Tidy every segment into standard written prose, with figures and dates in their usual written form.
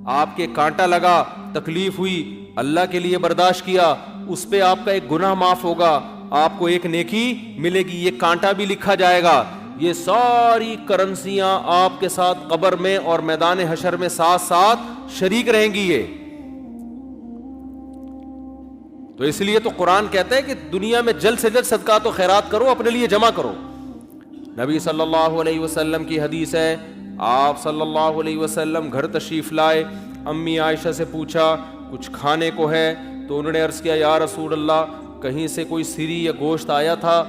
آپ کے کانٹا لگا، تکلیف ہوئی، اللہ کے لیے برداشت کیا، اس پہ آپ کا ایک گناہ معاف ہوگا، آپ کو ایک نیکی ملے گی، یہ کانٹا بھی لکھا جائے گا۔ یہ ساری کرنسیاں آپ کے ساتھ قبر میں اور میدان حشر میں ساتھ ساتھ شریک رہیں گی۔ یہ تو اس لیے تو قرآن کہتا ہے کہ دنیا میں جلد سے جلد صدقات و خیرات کرو، اپنے لیے جمع کرو۔ نبی صلی اللہ علیہ وسلم کی حدیث ہے، آپ صلی اللہ علیہ وسلم گھر تشریف لائے، امی عائشہ سے پوچھا کچھ کھانے کو ہے؟ تو انہوں نے عرض کیا یا رسول اللہ کہیں سے کوئی سری یا گوشت آیا تھا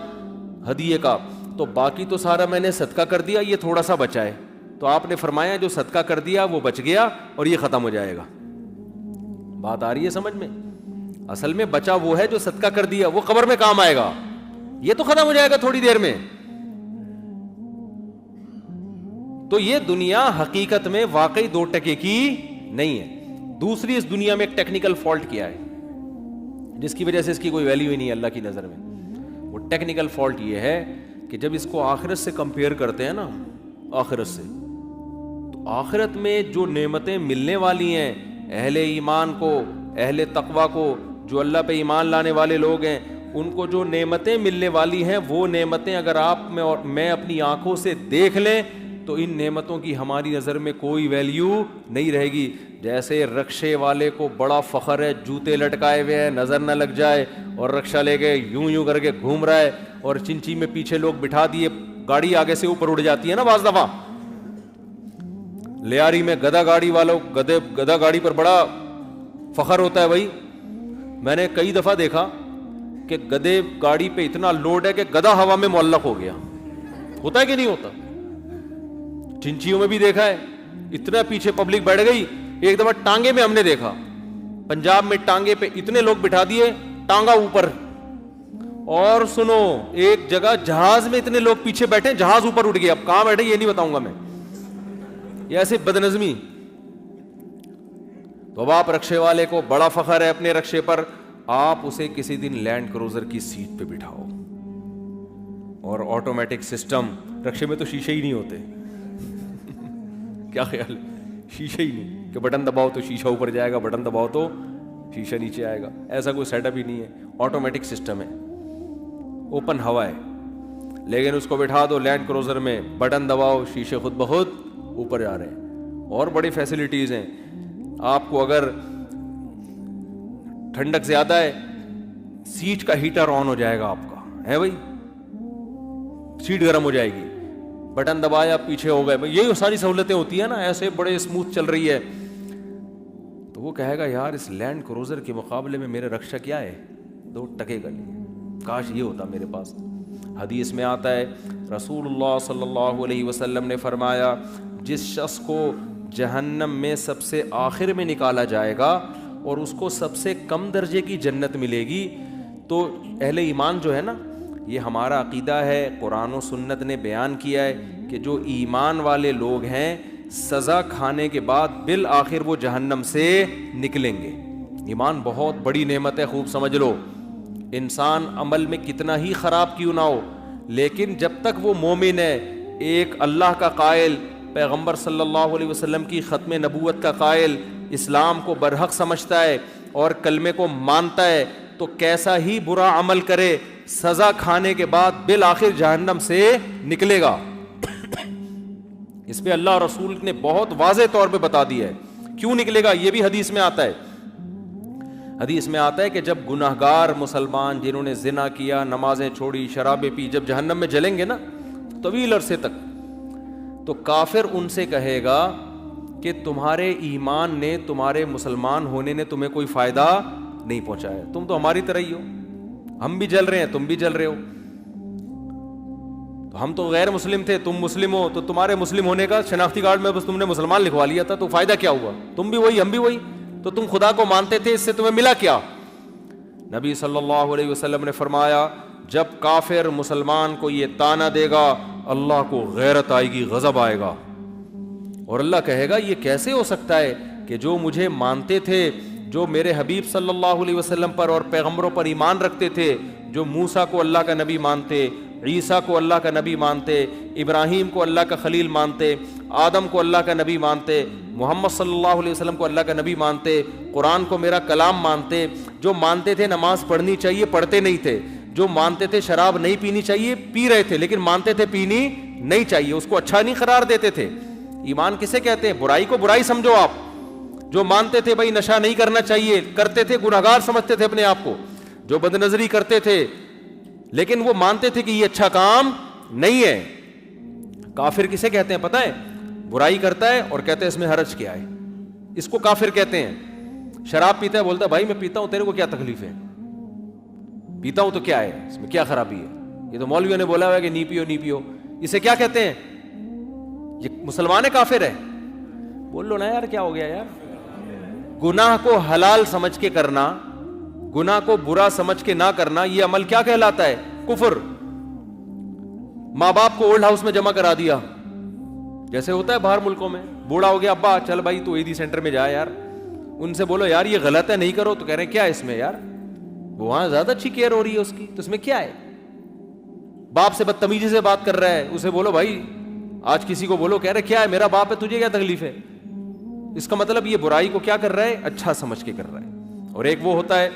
ہدیے کا، تو باقی تو سارا میں نے صدقہ کر دیا، یہ تھوڑا سا بچا ہے۔ تو آپ نے فرمایا جو صدقہ کر دیا وہ بچ گیا اور یہ ختم ہو جائے گا۔ بات آ رہی ہے سمجھ میں؟ اصل میں بچا وہ ہے جو صدقہ کر دیا، وہ قبر میں کام آئے گا، یہ تو ختم ہو جائے گا تھوڑی دیر میں۔ تو یہ دنیا حقیقت میں واقعی 2 ٹکے کی نہیں ہے۔ دوسری، اس دنیا میں ایک ٹیکنیکل فالٹ کیا ہے جس کی وجہ سے اس کی کوئی ویلیو ہی نہیں ہے اللہ کی نظر میں۔ وہ ٹیکنیکل فالٹ یہ ہے کہ جب اس کو آخرت سے کمپیئر کرتے ہیں نا، آخرت سے، تو آخرت میں جو نعمتیں ملنے والی ہیں اہل ایمان کو، اہل تقویٰ کو، جو اللہ پہ ایمان لانے والے لوگ ہیں، ان کو جو نعمتیں ملنے والی ہیں وہ نعمتیں اگر آپ میں اور میں اپنی آنکھوں سے دیکھ لیں تو ان نعمتوں کی ہماری نظر میں کوئی ویلیو نہیں رہے گی۔ جیسے رکشے والے کو بڑا فخر ہے، جوتے لٹکائے ہوئے ہیں نظر نہ لگ جائے، اور رکشہ لے کے یوں کر کے گھوم رہا ہے، اور چنچی میں پیچھے لوگ بٹھا دیے، گاڑی آگے سے اوپر اڑ جاتی ہے نا بعض دفعہ۔ لیاری میں گدھا گاڑی والوں گدھا گاڑی پر بڑا فخر ہوتا ہے بھائی۔ میں نے کئی دفعہ دیکھا کہ گدھے گاڑی پہ اتنا لوڈ ہے کہ گدھا ہوا میں معلق ہو گیا، ہوتا ہے کہ نہیں ہوتا؟ چنچیوں میں بھی دیکھا ہے، اتنا پیچھے پبلک بیٹھ گئی۔ ایک دفعہ ٹانگے میں ہم نے دیکھا، پنجاب میں ٹانگے پہ اتنے لوگ بٹھا دیے، ٹانگا اوپر، اور سنو ایک جگہ جہاز میں اتنے لوگ پیچھے بیٹھے، جہاز اوپر اٹھ گیا۔ اب کہاں بیٹھے یہ نہیں بتاؤں گا میں، یہ ایسے بدنظمی۔ تو اب آپ رکشے والے کو بڑا فخر ہے اپنے رکشے پر، آپ اسے کسی دن لینڈ کروزر کی سیٹ پہ بٹھاؤ، اور آٹومیٹک سسٹم، رکشے میں تو شیشے ہی نہیں ہوتے، کیا خیال ہے؟ شیشے ہی نہیں کہ بٹن دباؤ تو شیشہ اوپر جائے گا، بٹن دباؤ تو شیشہ نیچے آئے گا، ایسا کوئی سیٹ اپ ہی نہیں ہے، آٹومیٹک سسٹم ہے، اوپن ہوا ہے۔ لیکن اس کو بٹھا دو لینڈ کروزر میں، بٹن دباؤ شیشے خود بخود اوپر جا رہے ہیں، اور بڑی فیسلٹیز ہیں۔ آپ کو اگر ٹھنڈک زیادہ ہے، سیٹ کا ہیٹر آن ہو جائے گا آپ کا، ہے بھائی، سیٹ گرم ہو جائے گی، بٹن دبایا پیچھے ہو گئے، یہی ساری سہولتیں ہوتی ہیں نا، ایسے بڑے اسموتھ چل رہی ہے۔ تو وہ کہے گا یار اس لینڈ کروزر کے مقابلے میں میرے رکشہ کیا ہے، 2 ٹکے کا نہیں، کاش یہ ہوتا میرے پاس۔ حدیث میں آتا ہے رسول اللہ صلی اللہ علیہ وسلم نے فرمایا جس شخص کو جہنم میں سب سے آخر میں نکالا جائے گا اور اس کو سب سے کم درجے کی جنت ملے گی، تو اہل ایمان جو ہے نا، یہ ہمارا عقیدہ ہے، قرآن و سنت نے بیان کیا ہے کہ جو ایمان والے لوگ ہیں سزا کھانے کے بعد بالآخر وہ جہنم سے نکلیں گے۔ ایمان بہت بڑی نعمت ہے، خوب سمجھ لو۔ انسان عمل میں کتنا ہی خراب کیوں نہ ہو، لیکن جب تک وہ مومن ہے، ایک اللہ کا قائل، پیغمبر صلی اللہ علیہ وسلم کی ختم نبوت کا قائل، اسلام کو برحق سمجھتا ہے اور کلمے کو مانتا ہے، تو کیسا ہی برا عمل کرے سزا کھانے کے بعد بالآخر جہنم سے نکلے گا۔ اس پہ اللہ رسول نے بہت واضح طور پہ بتا دیا ہے کیوں نکلے گا، یہ بھی حدیث میں آتا ہے۔ حدیث میں آتا ہے کہ جب گناہگار مسلمان جنہوں نے زنا کیا، نمازیں چھوڑی، شرابیں پی، جب جہنم میں جلیں گے نا طویل عرصے تک، تو کافر ان سے کہے گا کہ تمہارے ایمان نے، تمہارے مسلمان ہونے نے تمہیں کوئی فائدہ نہیں پہنچایا، تم تو ہماری طرح ہی ہو، ہم بھی جل رہے ہیں تم بھی جل رہے ہو، تو ہم تو غیر مسلم تھے تم مسلم ہو، تو تمہارے مسلم ہونے کا شناختی کارڈ میں بس تم نے مسلمان لکھوا لیا تھا، تو فائدہ کیا ہوا؟ تم بھی وہی ہم بھی وہی، تو تم خدا کو مانتے تھے، اس سے تمہیں ملا کیا؟ نبی صلی اللہ علیہ وسلم نے فرمایا جب کافر مسلمان کو یہ طعنہ دے گا اللہ کو غیرت آئے گی، غضب آئے گا، اور اللہ کہے گا یہ کیسے ہو سکتا ہے کہ جو مجھے مانتے تھے، جو میرے حبیب صلی اللہ علیہ وسلم پر اور پیغمبروں پر ایمان رکھتے تھے، جو موسیٰ کو اللہ کا نبی مانتے، عیسیٰ کو اللہ کا نبی مانتے, ابراہیم کو اللہ کا خلیل مانتے, آدم کو اللہ کا نبی مانتے, محمد صلی اللہ علیہ وسلم کو اللہ کا نبی مانتے, قرآن کو میرا کلام مانتے, جو مانتے تھے نماز پڑھنی چاہیے پڑھتے نہیں تھے, جو مانتے تھے شراب نہیں پینی چاہیے پی رہے تھے لیکن مانتے تھے پینی نہیں چاہیے, اس کو اچھا نہیں قرار دیتے تھے. ایمان کسے کہتے ہیں؟ برائی کو برائی سمجھو آپ. جو مانتے تھے بھائی نشہ نہیں کرنا چاہیے, کرتے تھے, گنہگار سمجھتے تھے اپنے آپ کو. جو بد نظری کرتے تھے لیکن وہ مانتے تھے کہ یہ اچھا کام نہیں ہے. کافر کسے کہتے ہیں پتہ ہے؟ برائی کرتا ہے اور کہتے ہیں اس میں حرج کیا ہے, اس کو کافر کہتے ہیں. شراب پیتا ہے, بولتا ہے بھائی میں پیتا ہوں, تیرے کو کیا تکلیف ہے؟ پیتا ہوں تو کیا ہے, اس میں کیا خرابی ہے؟ یہ تو مولویوں نے بولا ہوا ہے کہ نہیں پیو نہیں پیو. اسے کیا کہتے ہیں؟ یہ مسلمان ہے کافر ہے؟ بول لو نا یار, کیا ہو گیا یار. گناہ کو حلال سمجھ کے کرنا, گناہ کو برا سمجھ کے نہ کرنا, یہ عمل کیا کہلاتا ہے؟ کفر. ماں باپ کو اولڈ ہاؤس میں جمع کرا دیا, جیسے ہوتا ہے باہر ملکوں میں. بوڑھا ہو گیا, ابا چل بھائی تو عیدی سینٹر میں جا یار. ان سے بولو یار یہ غلط ہے نہیں کرو, تو کہہ رہے ہیں کیا اس میں یار, وہاں زیادہ اچھی کیئر ہو رہی ہے اس کی, تو اس میں کیا ہے. باپ سے بدتمیزی سے بات کر رہا ہے, اسے بولو بھائی آج کسی کو بولو, کہہ رہے کیا ہے میرا باپ ہے تجھے کیا تکلیف ہے. اس کا مطلب یہ برائی کو کیا کر رہا ہے؟ اچھا سمجھ کے کر رہا ہے. اور ایک وہ ہوتا ہے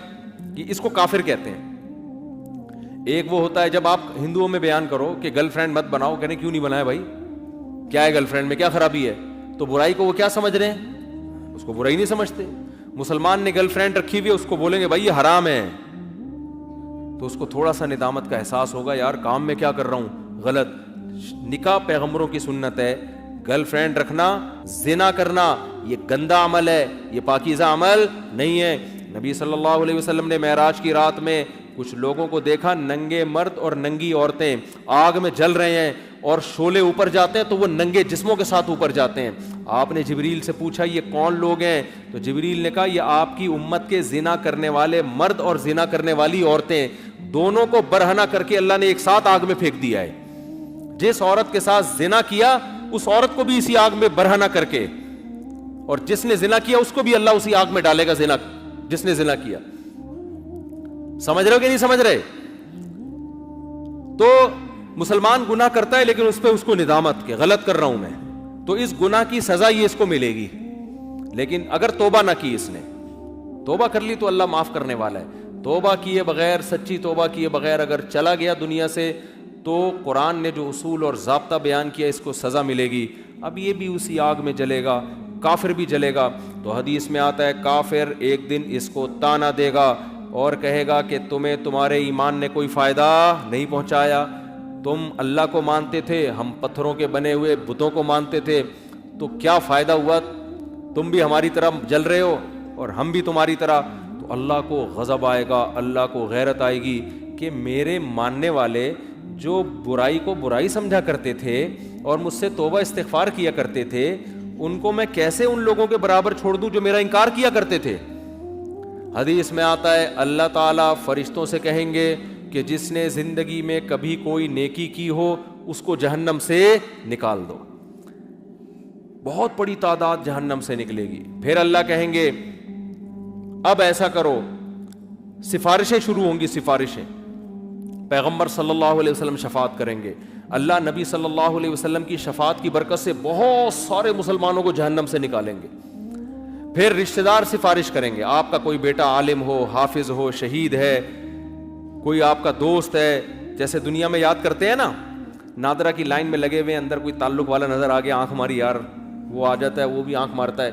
کہ اس کو کافر کہتے ہیں. ایک وہ ہوتا ہے جب آپ ہندوؤں میں بیان کرو کہ گرل فرینڈ مت بناؤ, کہنے کیوں نہیں بنایا بھائی, کیا ہے گرل فرینڈ میں کیا خرابی ہے, تو برائی کو وہ کیا سمجھ رہے ہیں؟ اس کو برائی نہیں سمجھتے. مسلمان نے گرل فرینڈ رکھی ہوئی ہے, اس کو بولیں گے بھائی یہ حرام ہے, تو اس کو تھوڑا سا ندامت کا احساس ہوگا, یار کام میں کیا کر رہا ہوں غلط. نکاح پیغمبروں کی سنت ہے, گرل فرینڈ رکھنا, زنا کرنا یہ گندا عمل ہے, یہ پاکیزہ عمل نہیں ہے. نبی صلی اللہ علیہ وسلم نے معراج کی رات میں کچھ لوگوں کو دیکھا, ننگے مرد اور ننگی عورتیں آگ میں جل رہے ہیں, اور شعلے اوپر جاتے ہیں تو وہ ننگے جسموں کے ساتھ اوپر جاتے ہیں. آپ نے جبریل سے پوچھا یہ کون لوگ ہیں, تو جبریل نے کہا یہ آپ کی امت کے زنا کرنے والے مرد اور زنا کرنے والی عورتیں, دونوں کو برہنہ کر کے اللہ نے ایک ساتھ آگ میں پھینک دیا ہے. جس عورت کے ساتھ زنا کیا اس عورت کو بھی اسی آگ میں برہنہ کر کے, اور جس نے زنا کیا اس کو بھی اللہ اسی آگ میں ڈالے گا زنا, جس نے زنا کیا. سمجھ رہے ہو کہ نہیں سمجھ رہے؟ تو مسلمان گناہ کرتا ہے لیکن اس پہ اس کو ندامت کہ غلط کر رہا ہوں میں, تو اس گناہ کی سزا یہ اس کو ملے گی. لیکن اگر توبہ نہ کی, اس نے توبہ کر لی تو اللہ معاف کرنے والا ہے. توبہ کیے بغیر, سچی توبہ کیے بغیر اگر چلا گیا دنیا سے, تو قرآن نے جو اصول اور ضابطہ بیان کیا اس کو سزا ملے گی. اب یہ بھی اسی آگ میں جلے گا, کافر بھی جلے گا. تو حدیث میں آتا ہے کافر ایک دن اس کو تانا دے گا اور کہے گا کہ تمہیں تمہارے ایمان نے کوئی فائدہ نہیں پہنچایا, تم اللہ کو مانتے تھے, ہم پتھروں کے بنے ہوئے بتوں کو مانتے تھے, تو کیا فائدہ ہوا, تم بھی ہماری طرح جل رہے ہو اور ہم بھی تمہاری طرح. تو اللہ کو غضب آئے گا, اللہ کو غیرت آئے گی کہ میرے ماننے والے جو برائی کو برائی سمجھا کرتے تھے اور مجھ سے توبہ استغفار کیا کرتے تھے, ان کو میں کیسے ان لوگوں کے برابر چھوڑ دوں جو میرا انکار کیا کرتے تھے. حدیث میں آتا ہے اللہ تعالیٰ فرشتوں سے کہیں گے کہ جس نے زندگی میں کبھی کوئی نیکی کی ہو اس کو جہنم سے نکال دو. بہت بڑی تعداد جہنم سے نکلے گی. پھر اللہ کہیں گے اب ایسا کرو, سفارشیں شروع ہوں گی, سفارشیں. پیغمبر صلی اللہ علیہ وسلم شفاعت کریں گے, اللہ نبی صلی اللہ علیہ وسلم کی شفاعت کی برکت سے بہت سارے مسلمانوں کو جہنم سے نکالیں گے. پھر رشتہ دار سفارش کریں گے, آپ کا کوئی بیٹا عالم ہو, حافظ ہو, شہید ہے, کوئی آپ کا دوست ہے, جیسے دنیا میں یاد کرتے ہیں نا, نادرا کی لائن میں لگے ہوئے, اندر کوئی تعلق والا نظر آ گیا, آنکھ ماری یار, وہ آ جاتا ہے, وہ بھی آنکھ مارتا ہے.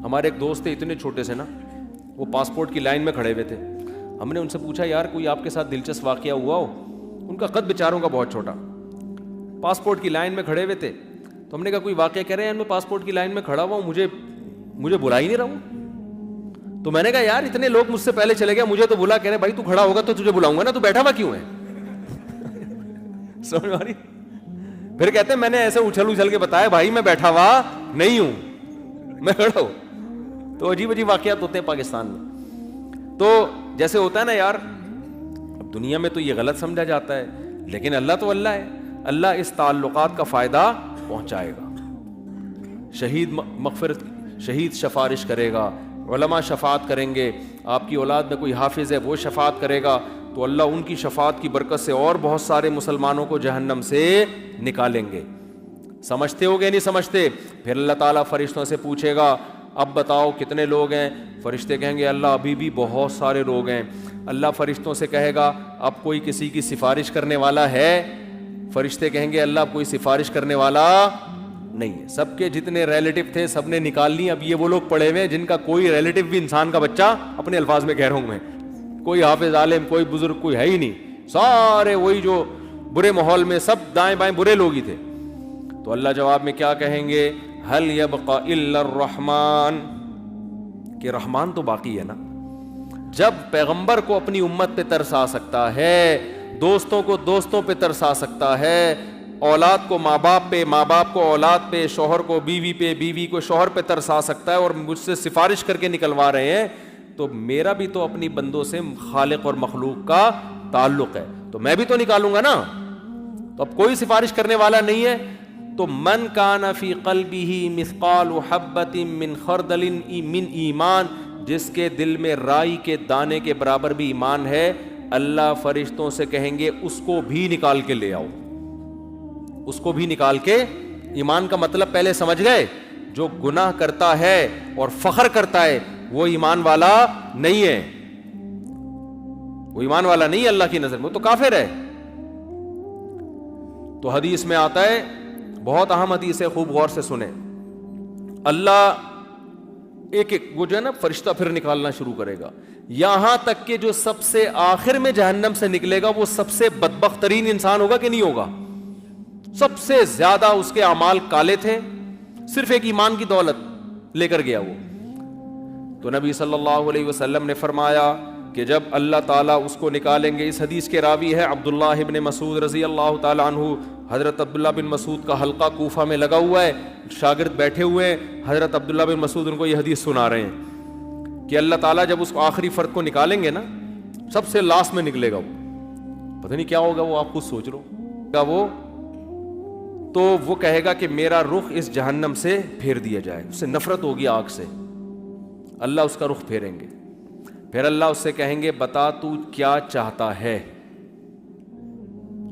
ہمارے ایک دوست تھے اتنے چھوٹے سے نا, وہ پاسپورٹ کی لائن میں کھڑے ہوئے تھے. ہم نے ان سے پوچھا یار کوئی آپ کے ساتھ دلچسپ واقعہ ہوا ہو؟ ان کا قد بیچاروں کا بہت چھوٹا, پاسپورٹ کی لائن میں کھڑے ہوئے تھے. تو ہم نے کہا کوئی واقعہ, کہہ رہے ہیں میں پاسپورٹ کی لائن میں کھڑا ہوا ہوں, مجھے بلا ہی نہیں رہا ہوں. تو میں نے کہا یار اتنے لوگ مجھ سے پہلے چلے گئے, مجھے تو بلا. کہہ رہے بھائی تو کھڑا ہوگا تو تجھے بلاؤں گا نا, تو بیٹھا ہوا کیوں ہے؟ سمجھ آ رہی؟ پھر کہتے ہیں میں نے ایسے اچھل کے بتایا بھائی میں بیٹھا ہوا نہیں ہوں, میں کھڑا ہوں. تو عجیب عجیب واقعات ہوتے ہیں پاکستان میں. تو جیسے ہوتا ہے نا یار, اب دنیا میں تو یہ غلط سمجھا جاتا ہے, لیکن اللہ تو اللہ ہے, اللہ اس تعلقات کا فائدہ پہنچائے گا. شہید سفارش کرے گا, علماء شفاعت کریں گے, آپ کی اولاد میں کوئی حافظ ہے وہ شفاعت کرے گا, تو اللہ ان کی شفاعت کی برکت سے اور بہت سارے مسلمانوں کو جہنم سے نکالیں گے. سمجھتے ہو گے نہیں سمجھتے؟ پھر اللہ تعالیٰ فرشتوں سے پوچھے گا اب بتاؤ کتنے لوگ ہیں؟ فرشتے کہیں گے اللہ ابھی بھی بہت سارے لوگ ہیں. اللہ فرشتوں سے کہے گا اب کوئی کسی کی سفارش کرنے والا ہے؟ فرشتے کہیں گے اللہ اب کوئی سفارش کرنے والا نہیں ہے. سب کے جتنے ریلیٹو تھے سب نے نکال لی. اب یہ وہ لوگ پڑے ہوئے ہیں جن کا کوئی ریلیٹو بھی انسان کا بچہ, اپنے الفاظ میں کہہ رہا ہوں میں, کوئی حافظ عالم کوئی بزرگ کوئی ہے ہی نہیں, سارے وہی جو برے ماحول میں سب دائیں بائیں برے لوگ ہی تھے. تو اللہ جواب میں کیا کہیں گے؟ هل يبقى الا الرحمن, کہ رحمان تو باقی ہے نا. جب پیغمبر کو اپنی امت پہ ترس آ سکتا ہے, دوستوں کو دوستوں پہ ترس آ سکتا ہے, اولاد کو ماں باپ پہ, ماں باپ کو اولاد پہ, شوہر کو بیوی پہ, بیوی کو شوہر پہ ترس آ سکتا ہے اور مجھ سے سفارش کر کے نکلوا رہے ہیں, تو میرا بھی تو اپنی بندوں سے خالق اور مخلوق کا تعلق ہے, تو میں بھی تو نکالوں گا نا. تو اب کوئی سفارش کرنے والا نہیں ہے. تو من کان فی قلبہ مثقال حبۃ من خردل من ایمان, جس کے دل میں رائی کے دانے کے برابر بھی ایمان ہے, اللہ فرشتوں سے کہیں گے اس کو بھی نکال کے لے آؤ, اس کو بھی نکال کے. ایمان کا مطلب پہلے سمجھ گئے؟ جو گناہ کرتا ہے اور فخر کرتا ہے وہ ایمان والا نہیں ہے, وہ ایمان والا نہیں ہے اللہ کی نظر میں, وہ تو کافر ہے. تو حدیث میں آتا ہے, بہت اہم حدیث ہے, خوب غور سے سنیں. اللہ ایک ایک وہ جو ہے نا فرشتہ پھر نکالنا شروع کرے گا, یہاں تک کہ جو سب سے آخر میں جہنم سے نکلے گا وہ سب سے بدبخت ترین انسان ہوگا کہ نہیں ہوگا؟ سب سے زیادہ اس کے اعمال کالے تھے, صرف ایک ایمان کی دولت لے کر گیا وہ. تو نبی صلی اللہ علیہ وسلم نے فرمایا کہ جب اللہ تعالیٰ اس کو نکالیں گے, اس حدیث کے راوی ہے عبداللہ ابن مسعود رضی اللہ تعالیٰ عنہ. حضرت عبداللہ بن مسعود کا حلقہ کوفہ میں لگا ہوا ہے, شاگرد بیٹھے ہوئے ہیں, حضرت عبداللہ بن مسعود ان کو یہ حدیث سنا رہے ہیں کہ اللہ تعالیٰ جب اس آخری فرد کو نکالیں گے نا, سب سے لاسٹ میں نکلے گا وہ, پتہ نہیں کیا ہوگا وہ, آپ خود سوچ لو گا وہ. تو وہ کہے گا کہ میرا رخ اس جہنم سے پھیر دیا جائے, اس سے نفرت ہوگی آگ سے, اللہ اس کا رخ پھیریں گے. پھر اللہ اس سے کہیں گے بتا تو کیا چاہتا ہے,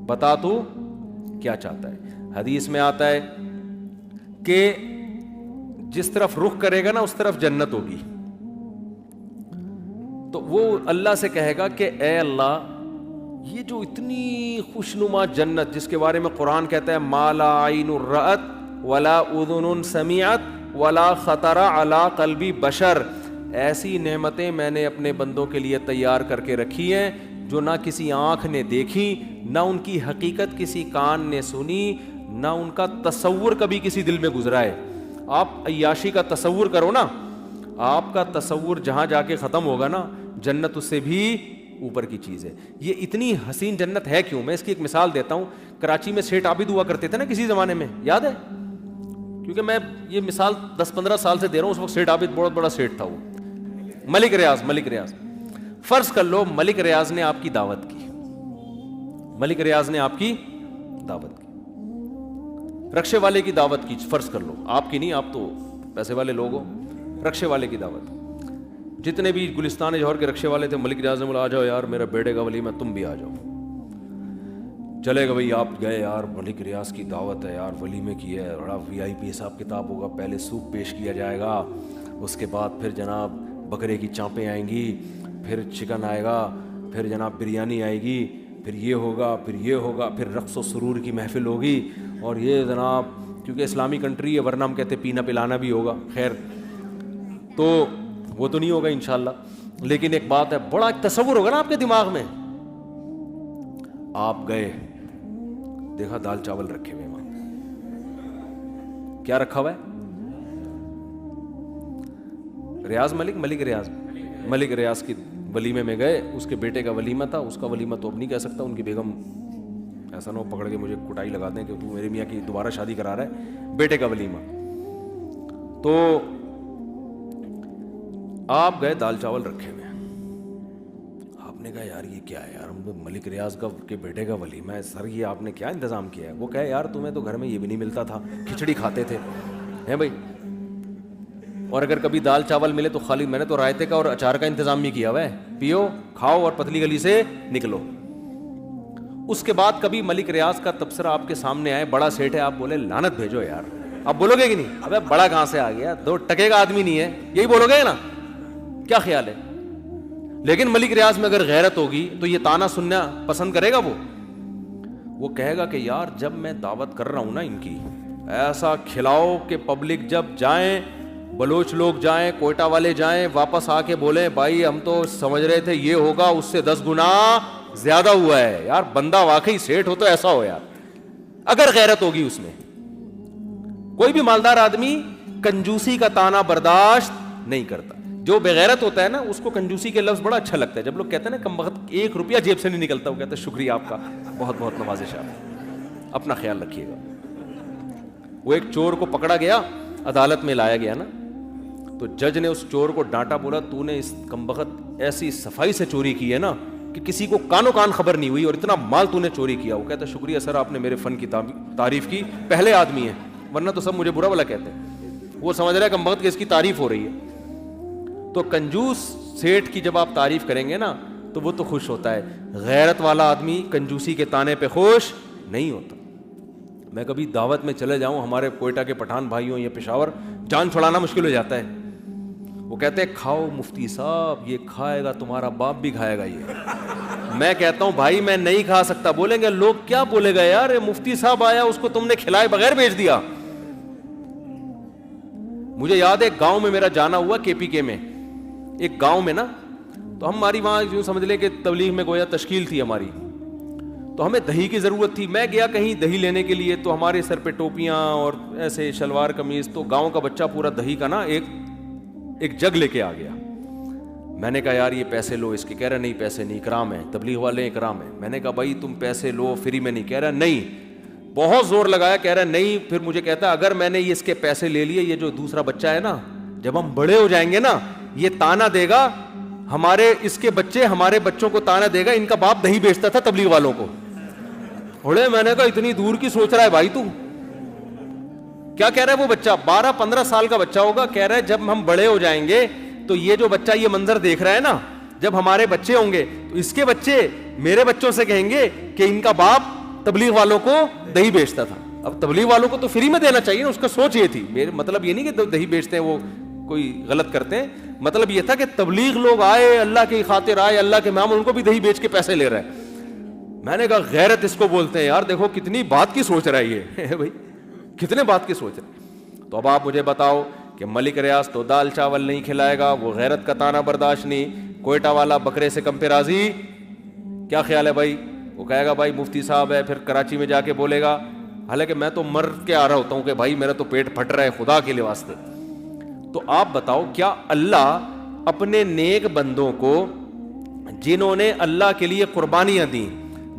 بتا تو کیا چاہتا ہے. حدیث میں آتا ہے کہ جس طرف رخ کرے گا نا اس طرف جنت ہوگی. تو وہ اللہ سے کہے گا کہ اے اللہ, یہ جو اتنی خوشنما جنت جس کے بارے میں قرآن کہتا ہے ما لا عین رأت ولا اذن سمعت ولا خطر علی قلب بشر, ایسی نعمتیں میں نے اپنے بندوں کے لیے تیار کر کے رکھی ہیں جو نہ کسی آنکھ نے دیکھی, نہ ان کی حقیقت کسی کان نے سنی, نہ ان کا تصور کبھی کسی دل میں گزرا ہے. آپ عیاشی کا تصور کرو نا, آپ کا تصور جہاں جا کے ختم ہوگا نا, جنت اس سے بھی اوپر کی چیز ہے. یہ اتنی حسین جنت ہے کیوں؟ میں اس کی ایک مثال دیتا ہوں. کراچی میں سیٹھ عابد ہوا کرتے تھے نا کسی زمانے میں, یاد ہے؟ کیونکہ میں یہ مثال 10-15 سال سے دے رہا ہوں, اس وقت سیٹھ عابد بہت بڑا سیٹھ تھا وہ, ملک ریاض. فرض کر لو ملک ریاض نے آپ کی دعوت کی, ملک ریاض نے آپ کی دعوت کی, رکشے والے کی دعوت کی, فرض کر لو, آپ کی نہیں, آپ تو پیسے والے لوگ ہو, رکشے والے کی دعوت. جتنے بھی گلستان جوہر کے رکشے والے تھے, ملک ریاض نے بولا آ جاؤ یار میرا بیٹے کا ولیمہ, تم بھی آ جاؤ. چلے گا بھائی, آپ گئے یار, ملک ریاض کی دعوت ہے یار, ولیمے کی ہے, بڑا VIP حساب کتاب ہوگا, پہلے سوپ پیش کیا جائے گا, اس کے بعد پھر جناب بکرے کی چانپیں آئیں گی, پھر چکن آئے گا, پھر جناب بریانی آئے گی, پھر یہ ہوگا, پھر یہ ہوگا, پھر رقص و سرور کی محفل ہوگی, اور یہ جناب کیونکہ اسلامی کنٹری ہے ورنہ ہم کہتے پینا پلانا بھی ہوگا. خیر تو وہ تو نہیں ہوگا انشاءاللہ, لیکن ایک بات ہے, بڑا ایک تصور ہوگا نا آپ کے دماغ میں. آپ گئے, دیکھا دال چاول رکھے ہوئے, وہاں کیا رکھا ہوا ہے؟ ریاض ملک ریاض کی ولیمے میں گئے, اس کے بیٹے کا ولیمہ تھا. اس کا ولیمہ تو اب نہیں کہہ سکتا, ان کی بیگم ایسا نہ ہو پکڑ کے مجھے کٹائی لگا دیں کہ تو میرے میاں کی دوبارہ شادی کرا رہا ہے, بیٹے کا ولیمہ. تو آپ گئے, دال چاول رکھے ہوئے, آپ نے کہا یار یہ کیا ہے یار, ملک ریاض کا کے بیٹے کا ولیمہ ہے سر, یہ آپ نے کیا انتظام کیا ہے؟ وہ کہے یار تمہیں تو گھر میں یہ بھی نہیں ملتا تھا, کھچڑی کھاتے تھے ہیں بھائی. اور اگر کبھی دال چاول ملے تو خالی میں نے تو رائتے کا اور اچار کا انتظام بھی کیا ہوا ہے, پیو کھاؤ اور پتلی گلی سے نکلو. اس کے بعد کبھی ملک ریاض کا تبصرہ آپ کے سامنے آئے, بڑا سیٹ ہے, آپ بولے لعنت بھیجو یار, آپ بولو گے کہ نہیں؟ ابے بڑا کہاں سے آ گیا, 2 ٹکے کا آدمی نہیں ہے, یہی بولو گے نا, کیا خیال ہے؟ لیکن ملک ریاض میں اگر غیرت ہوگی تو یہ تانا سننا پسند کرے گا. وہ کہے گا کہ یار جب میں دعوت کر رہا ہوں نا ان کی, ایسا کھلاؤ کہ پبلک جب جائیں, بلوچ لوگ جائیں, کوئٹہ والے جائیں, واپس آ کے بولیں بھائی ہم تو سمجھ رہے تھے یہ ہوگا, اس سے 10 گنا زیادہ ہوا ہے. یار بندہ واقعی سیٹ ہو تو ایسا ہو یار, اگر غیرت ہوگی اس میں. کوئی بھی مالدار آدمی کنجوسی کا تانا برداشت نہیں کرتا. جو بغیرت ہوتا ہے نا اس کو کنجوسی کے لفظ بڑا اچھا لگتا ہے. جب لوگ کہتے ہیں نا کم وقت 1 روپیہ جیب سے نہیں نکلتا, وہ کہتے ہیں شکریہ آپ کا, بہت بہت نوازش آپ, اپنا خیال رکھیے گا. وہ ایک چور کو پکڑا گیا, عدالت میں لایا گیا نا, تو جج نے اس چور کو ڈانٹا, بولا تو نے اس کم وقت ایسی صفائی سے چوری کی ہے نا کہ کسی کو کانوں کان خبر نہیں ہوئی, اور اتنا مال تو نے چوری کیا. وہ کہتا ہے شکریہ سر, آپ نے میرے فن کی تعریف کی, پہلے آدمی ہیں, ورنہ تو سب مجھے برا بلا کہتے ہیں. وہ سمجھ رہا ہے کم وقت کہ اس کی تعریف ہو رہی ہے. تو کنجوس سیٹ کی جب آپ تعریف کریں گے نا تو وہ تو خوش ہوتا ہے, غیرت والا آدمی کنجوسی کے تانے پہ خوش نہیں ہوتا. میں کبھی دعوت میں چلے جاؤں, ہمارے کوئٹہ کے پٹھان بھائیوں یا پشاور, جان چھڑانا مشکل ہو جاتا ہے. وہ کہتے ہیں کھاؤ مفتی صاحب, یہ کھائے گا تمہارا باپ بھی کھائے گا یہ. میں کہتا ہوں بھائی میں نہیں کھا سکتا. بولیں گے لوگ کیا بولے گا یار, مفتی صاحب آیا اس کو تم نے کھلائے بغیر بھیج دیا. مجھے یاد ہے گاؤں میں میرا جانا ہوا, کے پی کے میں ایک گاؤں میں نا, تو ہماری وہاں یوں سمجھ لے کہ تبلیغ میں گویا تشکیل تھی ہماری, تو ہمیں دہی کی ضرورت تھی. میں گیا کہیں دہی لینے کے لیے, تو ہمارے سر پہ ٹوپیاں اور ایسے شلوار قمیض, تو گاؤں کا بچہ پورا دہی کا نا ایک جگ لے کے آ گیا. میں نے کہا یار یہ پیسے لو اس کے. کہہ رہا نہیں پیسے نہیں, اکرام ہے, تبلیغ والے اکرام ہے. میں نے کہا بھائی تم پیسے لو, فری میں نہیں. کہہ رہا نہیں, بہت زور لگایا, کہہ رہا نہیں. پھر مجھے کہتا اگر میں نے اس کے پیسے لے لیے, یہ جو دوسرا بچہ ہے نا, جب ہم بڑے ہو جائیں گے نا یہ تانا دے گا, ہمارے اس کے بچے ہمارے بچوں کو تانا دے گا ان کا باپ دہی بیچتا تھا تبلیغ والوں کو. اڑے میں نے کہا اتنی دور کی سوچ رہا ہے بھائی تو. کیا کہہ رہا ہے وہ بچہ, 12-15 سال کا بچہ ہوگا. کہہ رہا ہے جب ہم بڑے ہو جائیں گے تو یہ جو بچہ یہ منظر دیکھ رہا ہے نا, جب ہمارے بچے ہوں گے تو اس کے بچے میرے بچوں سے کہیں گے کہ ان کا باپ تبلیغ والوں کو دہی بیچتا تھا. اب تبلیغ والوں کو تو فری میں دینا چاہیے نا, اس کا سوچ یہ تھی. میرے مطلب یہ نہیں کہ دہی بیچتے ہیں وہ کوئی غلط کرتے ہیں, مطلب یہ تھا کہ تبلیغ لوگ آئے, اللہ کی خاطر آئے, اللہ کے نام, ان کو بھی دہی بیچ کے پیسے لے رہے ہیں. میں نے کہا غیرت اس کو بولتے ہیں یار, دیکھو کتنی بات کی سوچ رہا ہے یہ بھائی, کتنے بات کی سوچ رہے. تو اب آپ مجھے بتاؤ کہ ملک ریاض تو دال چاول نہیں کھلائے گا, وہ غیرت کا تانا برداشت نہیں, کوئٹہ والا بکرے سے کم پہ راضی, کیا خیال ہے بھائی؟ وہ کہے گا بھائی مفتی صاحب ہے, پھر کراچی میں جا کے بولے گا, حالانکہ میں تو مر کے آ رہا ہوتا ہوں کہ بھائی میرا تو پیٹ پھٹ رہا ہے خدا کے لیے واسطے. تو آپ بتاؤ کیا اللہ اپنے نیک بندوں کو جنہوں نے اللہ کے لیے قربانیاں دیں,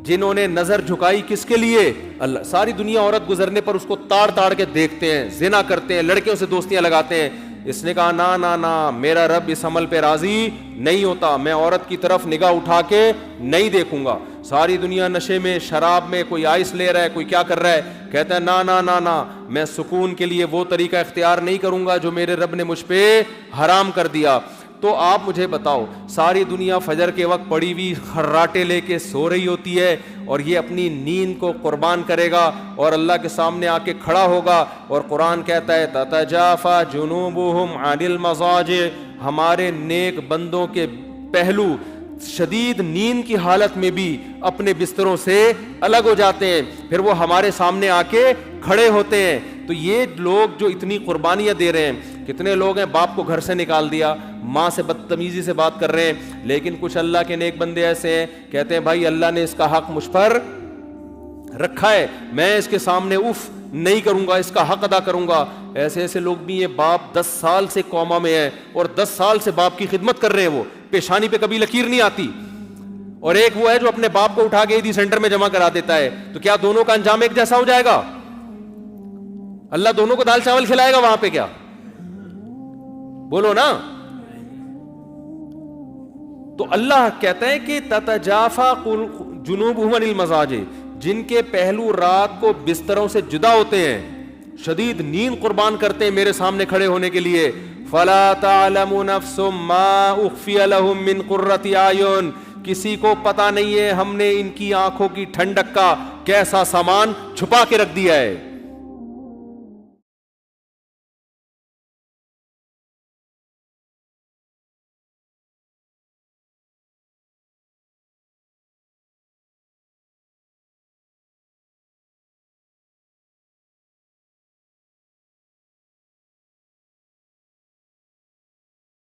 جنہوں نے نظر جھکائی کس کے لیے؟ اللہ. ساری دنیا عورت گزرنے پر اس کو تاڑ تاڑ کے دیکھتے ہیں, زنا کرتے ہیں, لڑکیوں سے دوستیاں لگاتے ہیں. اس نے کہا نا نا نا, میرا رب اس عمل پہ راضی نہیں ہوتا, میں عورت کی طرف نگاہ اٹھا کے نہیں دیکھوں گا. ساری دنیا نشے میں, شراب میں, کوئی آئس لے رہا ہے, کوئی کیا کر رہا ہے, کہتا ہے نا نا نا نا, میں سکون کے لیے وہ طریقہ اختیار نہیں کروں گا جو میرے رب نے مجھ پہ حرام کر دیا. تو آپ مجھے بتاؤ, ساری دنیا فجر کے وقت پڑی ہوئی خراٹے لے کے سو رہی ہوتی ہے, اور یہ اپنی نیند کو قربان کرے گا اور اللہ کے سامنے آ کے کھڑا ہوگا, اور قرآن کہتا ہے تتجافا جنوبہم عن المضاجع, ہمارے نیک بندوں کے پہلو شدید نیند کی حالت میں بھی اپنے بستروں سے الگ ہو جاتے ہیں, پھر وہ ہمارے سامنے آ کے کھڑے ہوتے ہیں. تو یہ لوگ جو اتنی قربانیاں دے رہے ہیں, کتنے لوگ ہیں باپ کو گھر سے نکال دیا, ماں سے بدتمیزی سے بات کر رہے ہیں, لیکن کچھ اللہ کے نیک بندے ایسے ہیں کہتے ہیں بھائی اللہ نے اس کا حق مجھ پر رکھا ہے, میں اس کے سامنے اف نہیں کروں گا, اس کا حق ادا کروں گا. ایسے ایسے لوگ بھی ہیں, باپ 10 سال سے کوما میں ہے اور 10 سال سے باپ کی خدمت کر رہے ہیں, وہ پیشانی پہ کبھی لکیر نہیں آتی. اور ایک وہ ہے جو اپنے باپ کو اٹھا کے عیدی سینٹر میں جمع کرا دیتا ہے. تو کیا دونوں کا انجام ایک جیسا ہو جائے گا؟ اللہ دونوں کو دال چاول کھلائے گا وہاں پہ کیا؟ بولو نا. تو اللہ کہتا ہے کہ تتجافا جنوبہم عن المضاجع, جن کے پہلو رات کو بستروں سے جدا ہوتے ہیں, شدید نیند قربان کرتے ہیں میرے سامنے کھڑے ہونے کے لیے, فلا تعلم نفس ما اخفی لهم من قرۃ اعین، کسی کو پتا نہیں ہے ہم نے ان کی آنکھوں کی ٹھنڈک کا کیسا سامان چھپا کے رکھ دیا ہے.